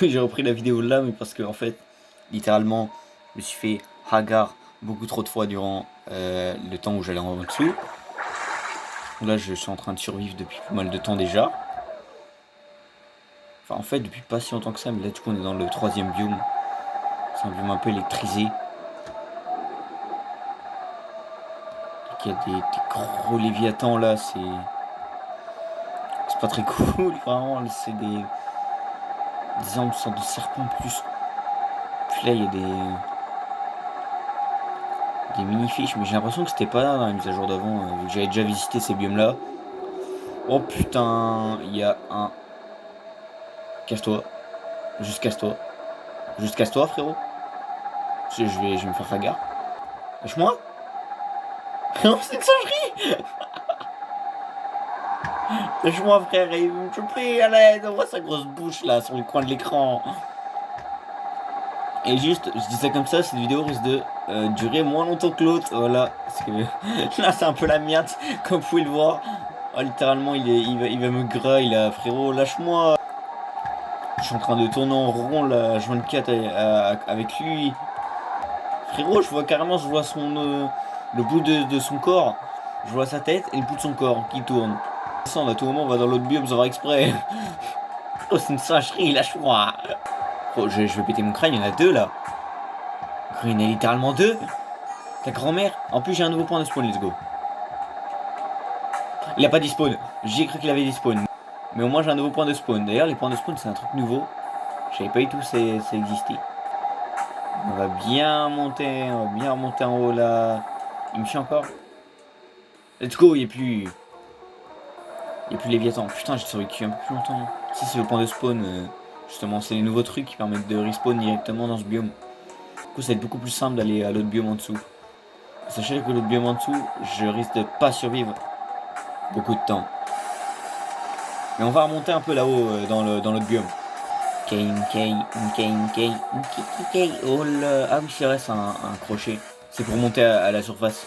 J'ai repris la vidéo là, mais parce que en fait, littéralement, je me suis fait hagar beaucoup trop de fois durant le temps où j'allais en dessous. Là, je suis en train de survivre depuis pas mal de temps déjà. Enfin, en fait, depuis pas si longtemps que ça, mais là, du coup, on est dans le 3e biome. C'est un biome un peu électrisé. Il y a des gros léviathans là, c'est pas très cool, vraiment. C'est des armes, une sorte de serpent plus. Puis là, il y a des mini-fiches, mais j'ai l'impression que c'était pas là dans la mise à jour d'avant, vu que j'avais déjà visité ces biomes là. Oh putain, il y a un. Casse-toi. Juste casse-toi. Juste casse-toi, frérot. Je vais me faire hagar. Lâche-moi. Non, c'est une singerie. Lâche-moi, frère. Il veut me choper. À l'aide. On voit sa grosse bouche là sur le coin de l'écran. Et juste, je dis ça comme ça, cette vidéo risque de durer moins longtemps que l'autre. Voilà. Parce que là, c'est un peu la miette, comme vous pouvez le voir. Oh, littéralement, il va me grailler là. Frérot, lâche-moi. Je suis en train de tourner en rond là, H24 avec lui. Frérot, je vois carrément, je vois le bout de son corps. Je vois sa tête et le bout de son corps qui tourne. Ça, à tout moment, on va dans l'autre biome, ça va exprès. Oh, c'est une singerie, lâche-moi. Oh, je vais péter mon crâne, il y en a deux là. Il y en a littéralement deux. Ta grand-mère. En plus, j'ai un nouveau point de spawn, let's go. Il a pas despawn. J'ai cru qu'il avait despawn. Mais au moins, j'ai un nouveau point de spawn. D'ailleurs, les points de spawn, c'est un truc nouveau. Je savais pas du tout ça existait. On va bien monter, en haut là. Il me chie encore. Let's go, il n'y a plus. Il n'y a plus Léviathan. Putain, j'ai survécu un peu plus longtemps. Si c'est le point de spawn, justement, c'est les nouveaux trucs qui permettent de respawn directement dans ce biome. Du coup, ça va être beaucoup plus simple d'aller à l'autre biome en dessous. Sachez que l'autre biome en dessous, je risque de pas survivre beaucoup de temps. Mais on va remonter un peu là-haut dans l'autre biome. Oh là. Ah oui, c'est vrai, c'est un crochet. C'est pour monter à la surface.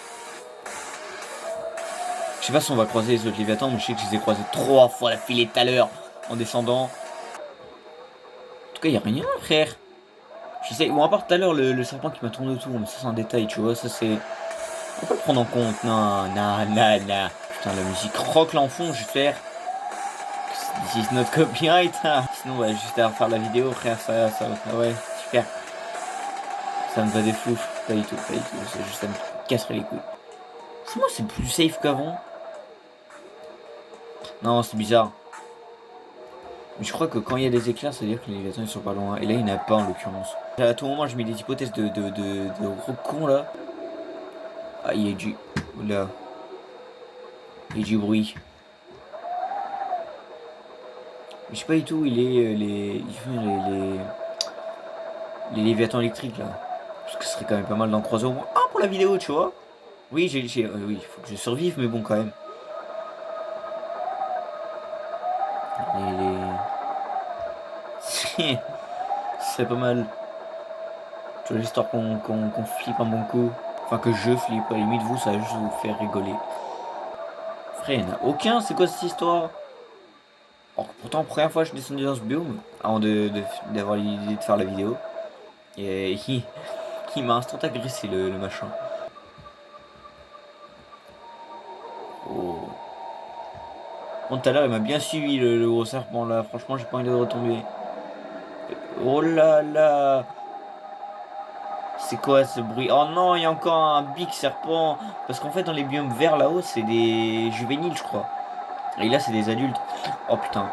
Je sais pas si on va croiser les autres Léviathans, mais je sais que je les ai croisés 3 fois la filée tout à l'heure en descendant. En tout cas, il a rien, frère. Je sais, bon, à part tout à l'heure, le serpent qui m'a tourné autour, mais ça, c'est un détail, tu vois. Ça, c'est. On peut le prendre en compte. Non, non, non, non. Putain, la musique rock là en fond, je vais faire. This is not copyright. Hein. Sinon, on va juste à refaire la vidéo, frère. Ouais, super. Ça me va des fous. Pas du tout, pas du tout. C'est juste, ça me casserait les couilles. C'est moi, c'est plus safe qu'avant. Non, c'est bizarre. Mais je crois que quand il y a des éclairs, ça veut dire que les Léviathans ils sont pas loin. Et là, il n'y en a pas en l'occurrence. À tout moment, je mets des hypothèses de gros cons là. Ah, il y a du. Oula. Il y a du bruit. Mais je sais pas du tout où il est les Léviathans électriques là. Parce que ce serait quand même pas mal d'en croiser au moins un pour la vidéo, tu vois. Oui, oui, il faut que je survive, mais bon, quand même. Ce serait pas mal. Tu vois, l'histoire qu'on flippe un bon coup. Enfin, que je flippe, à la limite, vous, ça va juste vous faire rigoler. Frère, il n'y en a aucun, c'est quoi cette histoire? Alors, pourtant, première fois que je descendais dans ce biome, avant d'avoir l'idée de faire la vidéo. Et il m'a instant agressé le machin. Oh. Bon, tout à l'heure, il m'a bien suivi le gros serpent là. Franchement, j'ai pas envie de retomber. Oh là là. C'est quoi ce bruit? Oh non, il y a encore un big serpent. Parce qu'en fait, dans les biomes verts là-haut, c'est des juvéniles, je crois. Et là, c'est des adultes. Oh putain.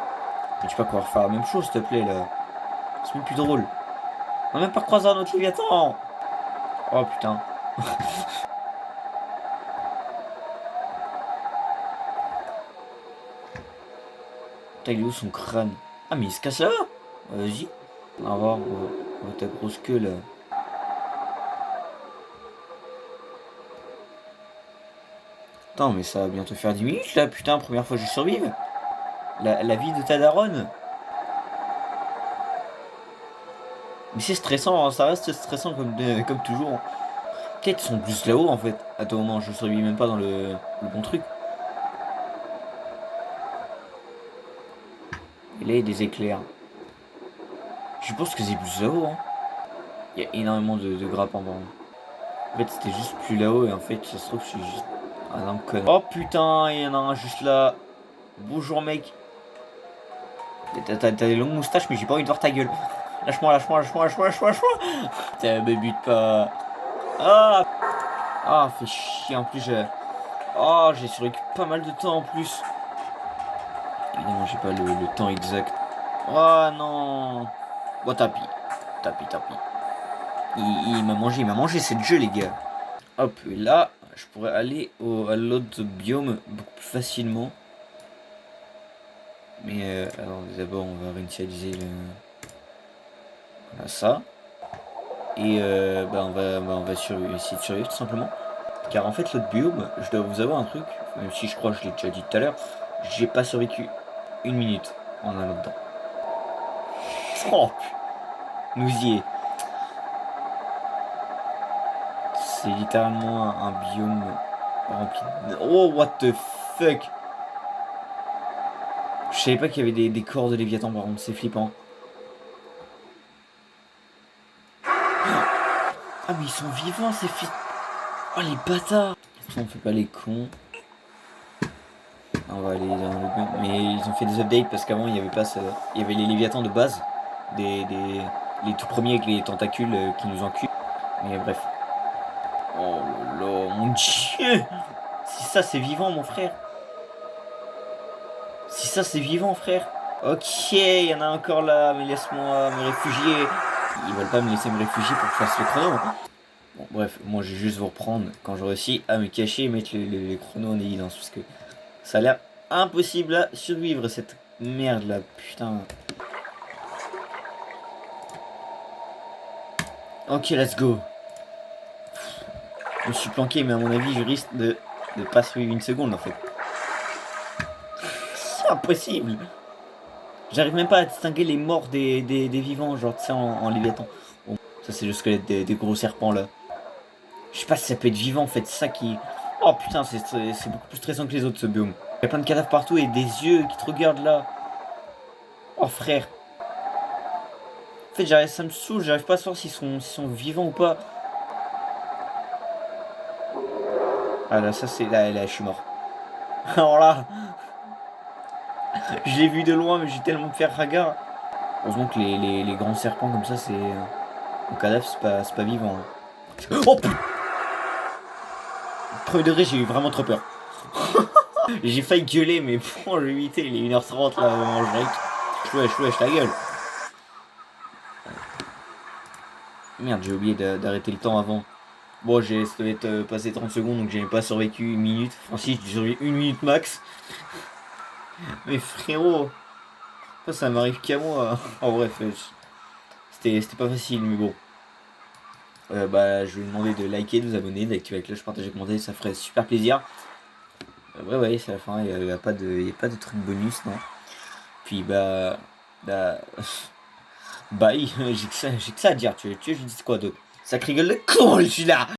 Mais tu peux pas pouvoir faire la même chose, s'il te plaît, là. C'est même plus drôle. On a même pas croisé un autre Léviathan. Oh putain. Putain, il est où son crâne? Ah, mais il se casse là? Vas-y. On va voir ta grosse queue là. Attends, mais ça va bientôt faire 10 minutes là, putain, première fois que je survive. La vie de ta daronne. Mais c'est stressant, hein, ça reste stressant comme toujours. Peut-être qu'ils sont plus là-haut en fait. Attends, non, je survis même pas dans le bon truc. Et là, il y a des éclairs. Je pense que c'est plus là-haut. Hein. Il y a énormément de grappins par contre. En fait, c'était juste plus là-haut et en fait, ça se trouve, je suis juste un homme con. Oh putain, il y en a un juste là. Bonjour mec. T'as des longues moustaches, mais j'ai pas envie de voir ta gueule. Lâche-moi, lâche-moi, lâche-moi, lâche-moi, lâche-moi, lâche-moi. Putain, me bute pas. Ah, ah, fait chier en plus. Oh, j'ai survécu pas mal de temps en plus. Évidemment, j'ai pas le temps exact. Oh non. Bon, tapis. Tapis, tapis. Il m'a mangé cette jeu, les gars. Hop, et là, je pourrais aller à l'autre biome beaucoup plus facilement. Mais alors d'abord, on va réinitialiser voilà, ça. Et on va essayer de survivre tout simplement. Car en fait, l'autre biome, je dois vous avoir un truc, même si je crois que je l'ai déjà dit tout à l'heure, j'ai pas survécu une minute en allant dedans. Oh, nous y est. C'est littéralement un biome rempli de... Oh, what the fuck. Je savais pas qu'il y avait des corps de Léviathan, par contre, c'est flippant. Ah, mais ils sont vivants, ces filles. Oh, les bâtards. On fait pas les cons. On va aller dans le bien. Mais ils ont fait des updates parce qu'avant, il n'y avait pas ça. Il y avait les Léviathans de base. Les tout premiers avec les tentacules qui nous enculent. Mais bref. Oh là là, mon dieu. Si ça, c'est vivant, mon frère. Si ça, c'est vivant, frère. Ok, il y en a encore là, mais laisse-moi me réfugier. Ils veulent pas me laisser me réfugier pour que je fasse le chrono. Bon, bref, moi je vais juste vous reprendre quand j'aurai réussi à me cacher et mettre les chronos en évidence. Parce que ça a l'air impossible à survivre cette merde là, putain. Ok, let's go. Je me suis planqué, mais à mon avis, je risque de pas survivre une seconde en fait. C'est impossible. J'arrive même pas à distinguer les morts des vivants, genre tu sais, en Léviathan. Bon, ça c'est le squelette des gros serpents là. Je sais pas si ça peut être vivant en fait, c'est ça qui... Oh putain, c'est beaucoup plus stressant que les autres ce biome. Il y a plein de cadavres partout et des yeux qui te regardent là. Oh frère. En fait, ça me saoule, j'arrive pas à savoir s'ils sont vivants ou pas. Ah là, ça c'est... Là, je suis mort. Alors là... Je l'ai vu de loin, mais j'ai tellement fait raga. Heureusement que les grands serpents comme ça, c'est... Au cadavre, c'est pas vivant. Hein. Oh putain. Premier degré, j'ai eu vraiment trop peur. J'ai failli gueuler, mais pour le limiter, il est 1h30 là, au moment où wesh, ta gueule. Merde, j'ai oublié d'arrêter le temps avant. Bon, ça devait être passé 30 secondes, donc j'ai pas survécu une minute. Enfin, si, j'ai survécu une minute max. Mais frérot, ça m'arrive qu'à moi. En bref, c'était pas facile, mais bon. Je vais vous demander de liker, de vous abonner, d'activer la cloche, partager, commenter, ça ferait super plaisir. Ouais, c'est la fin, il n'y a pas de truc bonus, non. Puis bye, j'ai que ça à dire, tu veux que je dise quoi d'autre? Sacré gueule de con, je suis là.